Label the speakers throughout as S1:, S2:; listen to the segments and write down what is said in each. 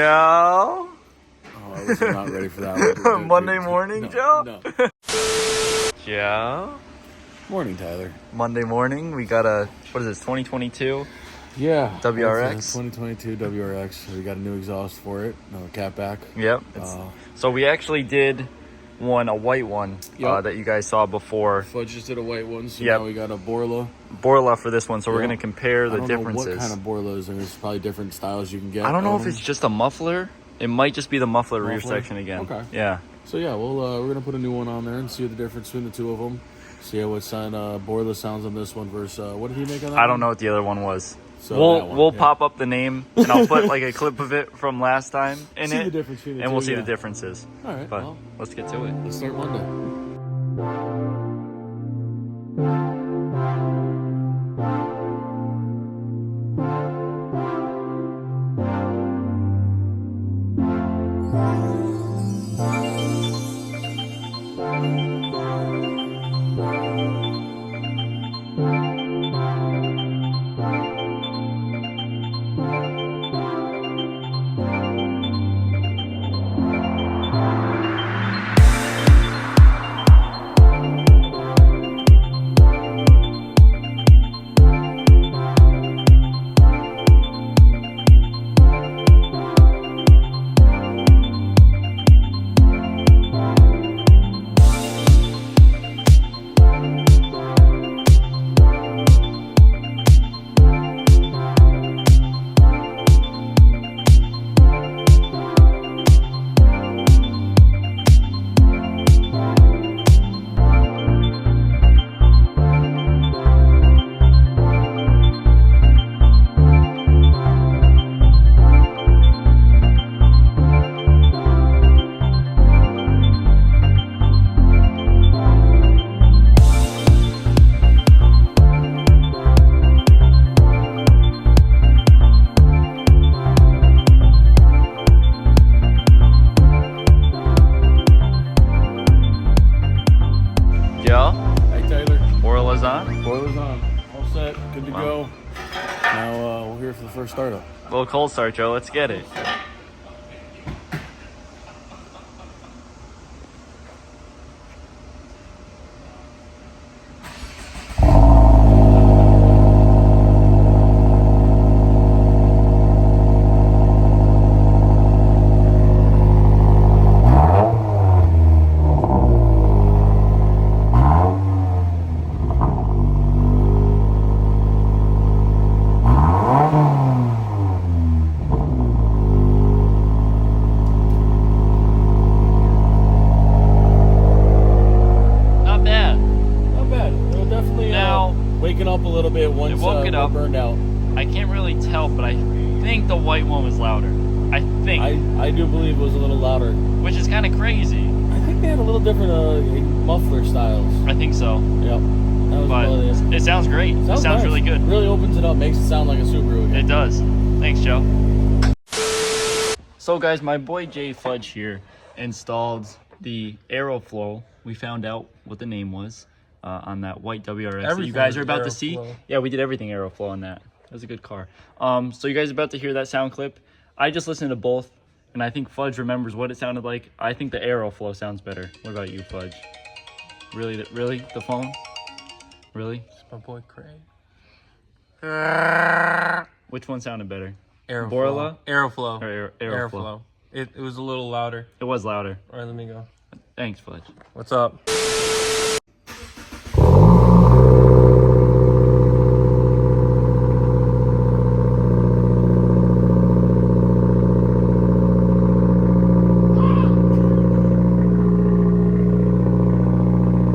S1: Joe.
S2: Oh, I was not ready for that one.
S1: Monday morning,
S2: no,
S1: Joe?
S2: No.
S1: Joe.
S2: Morning, Tyler.
S1: Monday morning, we got a, what is this, 2022?
S2: Yeah.
S1: WRX.
S2: 2022 WRX. We got a new exhaust for it. Another catback.
S1: Yep. So we actually did a white one
S2: Yep.
S1: that you guys saw before.
S2: Fudge just did a white one, so
S1: Yep.
S2: now we got a Borla.
S1: Borla for this one, so we're
S2: Yep.
S1: going to compare the differences.
S2: I don't know what kind of Borlas, and there's probably different styles you can get.
S1: I don't know if it's just a muffler. It might just be the muffler rear
S2: Muffler?
S1: section again.
S2: Okay.
S1: Yeah.
S2: So yeah, we're gonna put a new one on there and see the difference between the two of them. See how what sound Borla sounds on this one versus what did he make on that?
S1: I don't know what the other one was.
S2: So
S1: we'll pop up the name and I'll put like a clip of it from last time in
S2: see
S1: it.
S2: the difference between the
S1: and
S2: two,
S1: we'll see
S2: yeah.
S1: the differences.
S2: All right,
S1: But
S2: well,
S1: let's get to it.
S2: let's start Monday. Hey Tyler.
S1: Borla's on.
S2: Borla's on. All set. Good to go. Now we're here for the first startup.
S1: Little cold start, Joe. Let's get it. Not bad.
S2: Not bad. It'll definitely
S1: Now,
S2: waking up a little bit once
S1: it woke it
S2: we're
S1: up.
S2: burned out.
S1: I can't really tell, but I think the white one was louder. I think.
S2: I do believe it was a little louder.
S1: Which is kind of crazy.
S2: I think they had a little different muffler styles.
S1: I think so.
S2: Yep. That was
S1: But
S2: about it.
S1: it sounds great. It sounds
S2: nice.
S1: really good.
S2: Really opens it up, makes it sound like a Subaru again.
S1: It does. Thanks, Joe. So guys, my boy Jay Fudge here installed the AeroFlow. We found out what the name was on that white WRX that you guys are about to see. Yeah, we did everything AeroFlow on that. That was a good car. So you guys are about to hear that sound clip. I just listened to both, and I think Fudge remembers what it sounded like. I think the AeroFlow sounds better. What about you, Fudge? Really, the phone? Really?
S3: It's my boy Craig.
S1: Which one sounded better?
S3: AeroFlow.
S1: Borla?
S3: AeroFlow.
S1: Or AeroFlow?
S3: It was a little louder.
S1: It was louder.
S3: All right, let me go.
S1: Thanks, Fudge.
S3: What's up?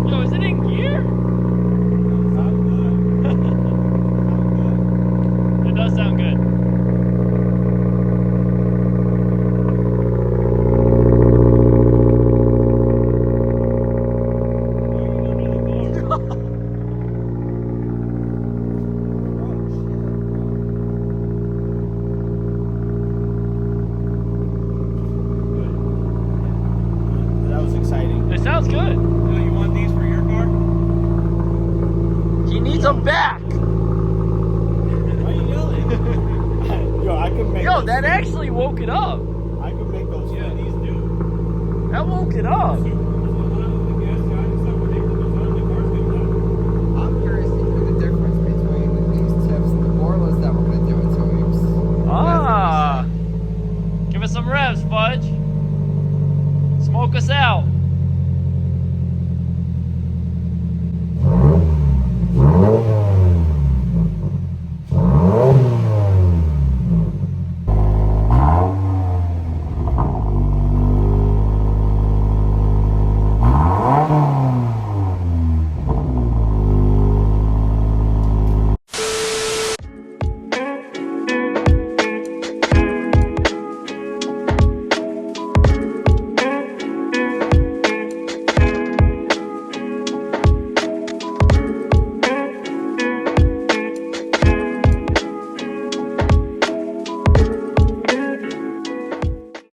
S1: Yo, is it in gear? It does sound good. sounds good.
S4: So you want these for your car?
S1: He needs them back.
S4: Why are you yelling?
S2: Yo, I can make
S1: Yo, that actually woke it up. That woke it up.